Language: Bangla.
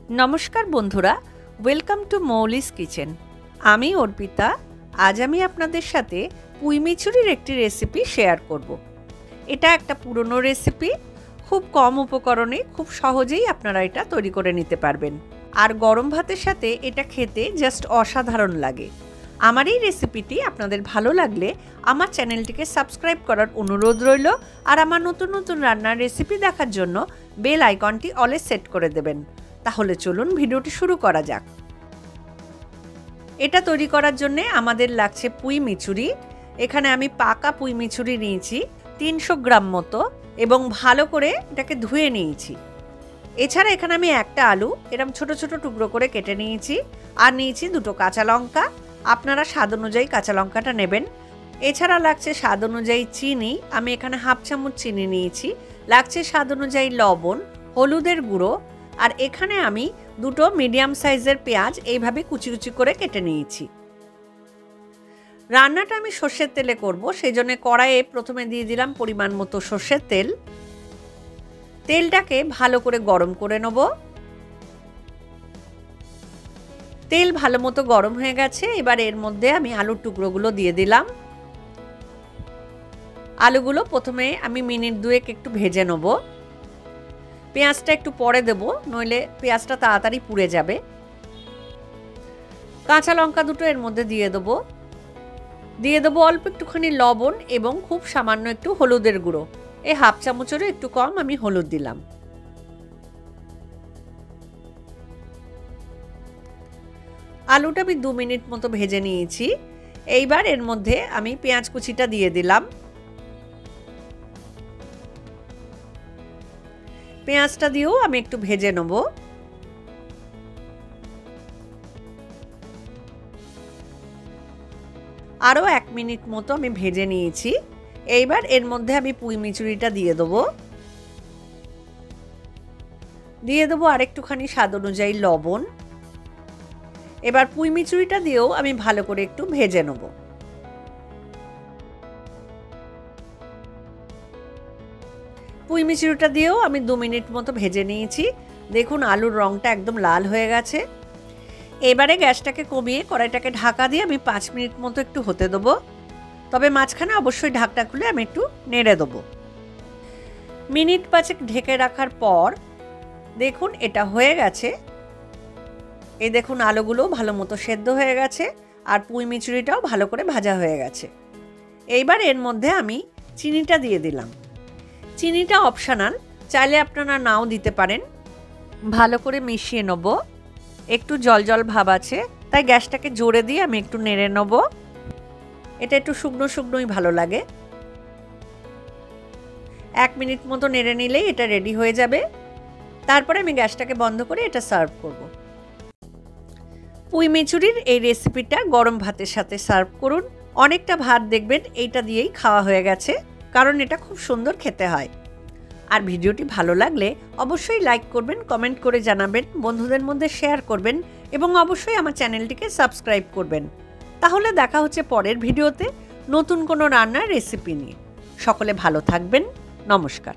नमस्कार बंधुरा वेलकम टू मौलिस किचेन। आमी अर्पिता। आज आमी आपनादेर साथे पुई मिचुरिर एकटी रेसिपि शेयर करब। एटा एकटा पुरानो रेसिपि, खूब कम उपकरणे खूब सहजेई आपनारा एटा तैरी करे निते पारबेन और गरम भातेर साथे एटा खेते जस्ट असाधारण लागे। आमार এই রেসিপিটি আপনাদের ভালো লাগলে আমার চ্যানেলটিকে সাবস্ক্রাইব করার অনুরোধ রইল আর আমার নতুন নতুন রান্নার রেসিপি দেখার জন্য বেল আইকনটি অলে সেট করে দেবেন। তাহলে চলুন ভিডিওটি শুরু করা যাক। এটা তৈরি করার জন্য আমাদের লাগছে পুঁই মিচুরি। এখানে আমি পাকা পুঁই মিচুরি নিয়েছি 300 গ্রাম মতো এবং ভালো করে এটাকে ধুয়ে নিয়েছি। এছাড়া এখানে আমি একটা আলু এরকম ছোট ছোট টুকরো করে কেটে নিয়েছি আর নিয়েছি দুটো কাঁচা লঙ্কা। আপনারা স্বাদ অনুযায়ী কাঁচা লঙ্কাটা নেবেন। এছাড়া লাগছে স্বাদ অনুযায়ী চিনি, আমি এখানে হাফ চামচ চিনি নিয়েছি। লাগছে স্বাদ অনুযায়ী লবণ, হলুদের গুঁড়ো আর এখানে আমি দুটো মিডিয়াম সাইজের পেঁয়াজ এইভাবে কুচি কুচি করে কেটে নিয়েছি। রান্নাটা আমি সর্ষের তেলে করব, সেই জন্য কড়াইয়ে প্রথমে দিয়ে দিলাম পরিমাণ মতো সর্ষের তেল। তেলটাকে ভালো করে গরম করে নেব। তেল ভালো মতো গরম হয়ে গেছে, এবার এর মধ্যে আমি আলুর টুকরোগুলো দিয়ে দিলাম। আলুগুলো প্রথমে আমি মিনিট দুয়েক একটু ভেজে নেব। পেঁয়াজটা একটু পরে দেব, নইলে পেঁয়াজটা তাড়াতাড়ি পুড়ে যাবে। কাঁচা লঙ্কা দুটো এর মধ্যে দিয়ে দেবো অল্প একটুখানি লবণ এবং খুব সামান্য একটু হলুদের গুঁড়ো। এই হাফ চামচেরও একটু কম আমি হলুদ দিলাম। আলুটা আমি 2 মিনিট মতো ভেজে নিয়েছি। এইবার এর মধ্যে আমি পেঁয়াজ কুচিটা দিয়ে দিলাম। পেঁয়াজটা দিয়েও আমি একটু ভেজে নেব। আরও 1 মিনিট মতো আমি ভেজে নিয়েছি। এইবার এর মধ্যে আমি পুঁই মিচুরিটা দিয়ে দেবো আর একটুখানি স্বাদ অনুযায়ী লবণ। এবার পুঁই মিচুরিটা দিয়েও আমি ভালো করে একটু ভেজে নেব। পুঁই মিচুরিটা দিয়েও আমি 2 মিনিট মতো ভেজে নিয়েছি। দেখুন আলুর রঙটা একদম লাল হয়ে গেছে। এবারে গ্যাসটাকে কমিয়ে কড়াইটাকে ঢাকা দিয়ে আমি 5 মিনিট মতো একটু হতে দেবো। তবে মাঝখানে অবশ্যই ঢাকটা খুলে আমি একটু নেড়ে দেবো। মিনিট 5 ঢেকে রাখার পর দেখুন এটা হয়ে গেছে। এই দেখুন আলুগুলো ভালো মতো সেদ্ধ হয়ে গেছে আর পুঁই মিচুরিটাও ভালো করে ভাজা হয়ে গেছে। এইবার এর মধ্যে আমি চিনিটা দিয়ে দিলাম। চিনিটা অপশনাল, চাইলে আপনারা নাও দিতে পারেন। ভালো করে মিশিয়ে নেব। একটু জল জল ভাব আছে, তাই গ্যাসটাকে জোরে দিয়ে আমি একটু নেড়ে নেব। এটা একটু শুকনো শুকনোই ভালো লাগে। 1 মিনিট মতো নেড়ে নিলেই এটা রেডি হয়ে যাবে। তারপরে আমি গ্যাসটাকে বন্ধ করে এটা সার্ভ করব। পুঁই মিচুরির এই রেসিপিটা গরম ভাতের সাথে সার্ভ করুন। অনেকটা ভাত দেখবেন এইটা দিয়েই খাওয়া হয়ে গেছে, কারণ এটা খুব সুন্দর খেতে হয়। আর ভিডিওটি ভালো লাগলে অবশ্যই লাইক করবেন, কমেন্ট করে জানাবেন, বন্ধুদের মধ্যে শেয়ার করবেন এবং অবশ্যই আমার চ্যানেলটিকে সাবস্ক্রাইব করবেন। তাহলে দেখা হচ্ছে পরের ভিডিওতে নতুন কোনো রান্নার রেসিপি নিয়ে। সকলে ভালো থাকবেন। নমস্কার।